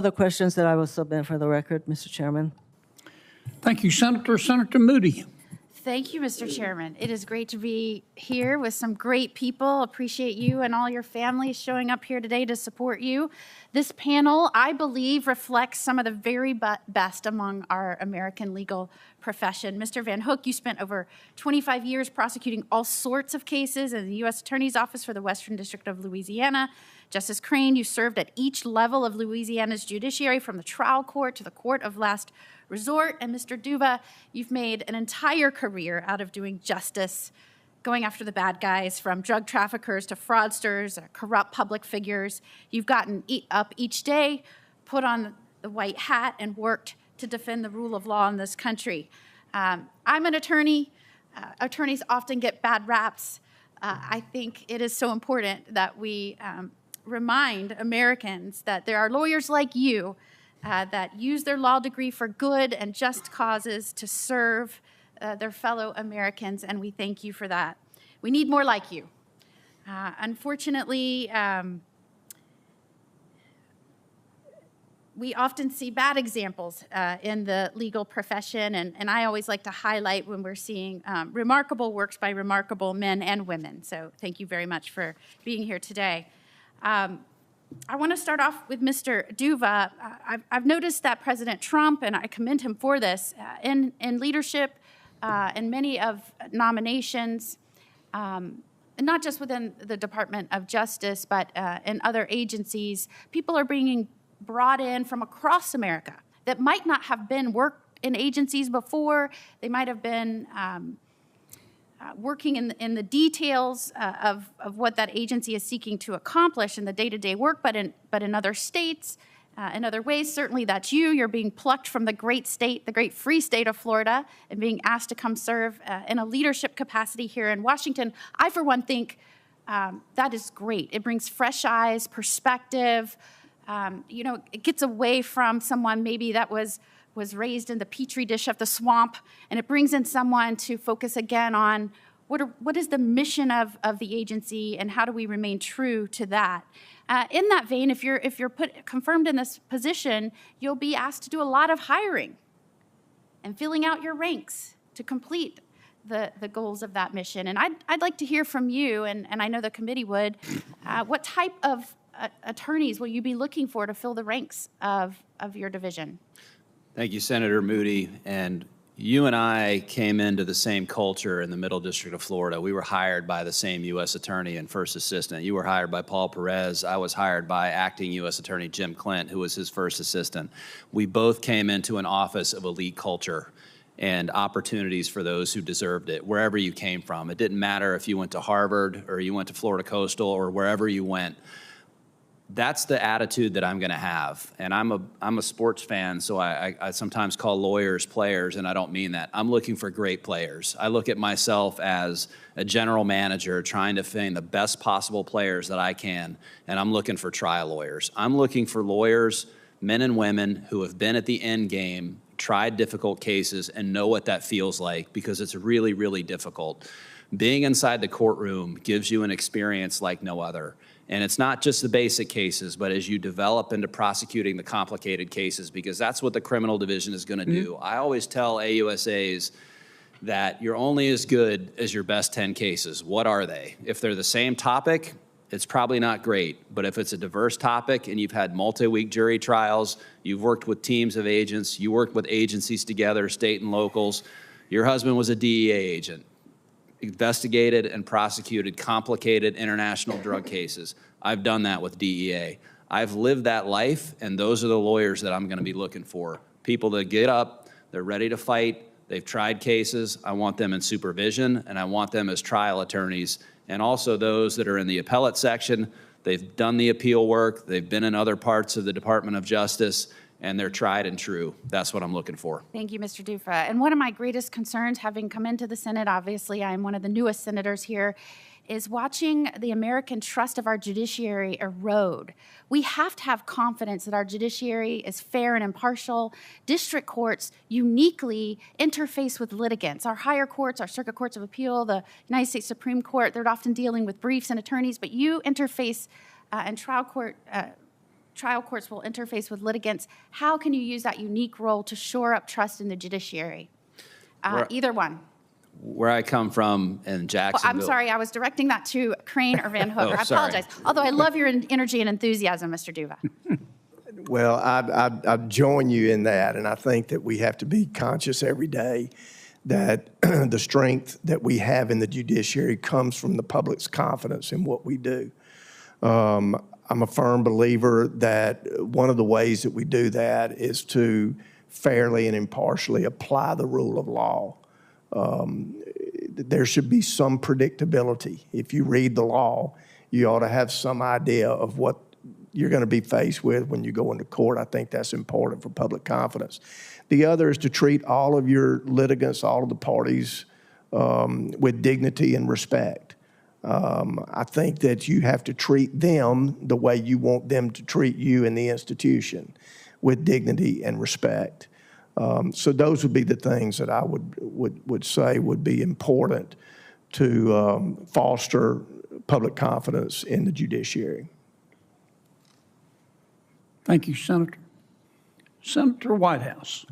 Other questions that I will submit for the record, Mr. Chairman. Thank you, Senator. Senator Moody. Thank you, Mr. Chairman. It is great to be here with some great people. Appreciate you and all your families showing up here today to support you. This panel, I believe, reflects some of the very best among our American legal profession. Mr. Van Hook, you spent over 25 years prosecuting all sorts of cases in the U.S. Attorney's Office for the Western District of Louisiana. Justice Crane, you served at each level of Louisiana's judiciary, from the trial court to the court of last resort. And Mr. Duva, you've made an entire career out of doing justice, going after the bad guys, from drug traffickers to fraudsters, corrupt public figures. You've gotten up each day, put on the white hat, and worked to defend the rule of law in this country. I'm an attorney. Attorneys often get bad raps. I think it is so important that we remind Americans that there are lawyers like you that use their law degree for good and just causes to serve their fellow Americans, and we thank you for that. We need more like you. Unfortunately, we often see bad examples in the legal profession, and I always like to highlight when we're seeing remarkable works by remarkable men and women. So thank you very much for being here today. I want to start off with Mr. Duva. I've noticed that President Trump, and I commend him for this, in leadership in many of nominations, and not just within the Department of Justice, but in other agencies, people are being brought in from across America that might not have been worked in agencies before. They might have been working in the details of what that agency is seeking to accomplish in the day-to-day work, but in other states, in other ways. Certainly that's you. You're being plucked from the great state, the great free state of Florida, and being asked to come serve in a leadership capacity here in Washington. I, for one, think that is great. It brings fresh eyes, perspective. It gets away from someone maybe that was raised in the petri dish of the swamp, and it brings in someone to focus again on what is the mission of the agency, and how do we remain true to that. In that vein, if you're confirmed in this position, you'll be asked to do a lot of hiring and filling out your ranks to complete the goals of that mission. And I'd like to hear from you, and I know the committee would, what type of attorneys will you be looking for to fill the ranks of your division? Thank you, Senator Moody. And you and I came into the same culture in the Middle District of Florida. We were hired by the same U.S. Attorney and First Assistant. You were hired by Paul Perez. I was hired by Acting U.S. Attorney Jim Clint, who was his First Assistant. We both came into an office of elite culture and opportunities for those who deserved it, wherever you came from. It didn't matter if you went to Harvard or you went to Florida Coastal or wherever you went. That's the attitude that I'm going to have. And I'm a sports fan, so I sometimes call lawyers players, and I don't mean that. I'm looking for great players. I look at myself as a general manager trying to find the best possible players that I can, and I'm looking for trial lawyers. I'm looking for lawyers, men and women, who have been at the end game, tried difficult cases, and know what that feels like, because it's really, really difficult. Being inside the courtroom gives you an experience like no other. And it's not just the basic cases, but as you develop into prosecuting the complicated cases, because that's what the criminal division is going to do. I always tell AUSAs that you're only as good as your best 10 cases. What are they? If they're the same topic, it's probably not great. But if it's a diverse topic and you've had multi-week jury trials, you've worked with teams of agents, you worked with agencies together, state and locals, your husband was a DEA agent, investigated and prosecuted complicated international drug cases. I've done that with DEA. I've lived that life, and those are the lawyers that I'm going to be looking for. People that get up, they're ready to fight, they've tried cases. I want them in supervision, and I want them as trial attorneys, and also those that are in the appellate section. They've done the appeal work, they've been in other parts of the Department of Justice, and they're tried and true. That's what I'm looking for. Thank you, Mr. Dufa. And one of my greatest concerns, having come into the Senate, obviously I'm one of the newest senators here, is watching the American trust of our judiciary erode. We have to have confidence that our judiciary is fair and impartial. District courts uniquely interface with litigants. Our higher courts, our circuit courts of appeal, the United States Supreme Court, they're often dealing with briefs and attorneys, but you interface and trial court trial courts will interface with litigants. How can you use that unique role to shore up trust in the judiciary? Either one. Where I come from in Well, Jacksonville. I'm sorry, I was directing that to Crane or Van Hooker. I sorry. apologize. Although I love your energy and enthusiasm, Mr. Duva. Well, I join you in that, and I think that we have to be conscious every day that the strength that we have in the judiciary comes from the public's confidence in what we do. I'm a firm believer that one of the ways that we do that is to fairly and impartially apply the rule of law. There should be some predictability. If you read the law, you ought to have some idea of what you're going to be faced with when you go into court. I think that's important for public confidence. The other is to treat all of your litigants, all of the parties, with dignity and respect. I think that you have to treat them the way you want them to treat you in the institution, with dignity and respect. So those would be the things that I would say would be important to foster public confidence in the judiciary. Thank you, Senator. Senator Whitehouse.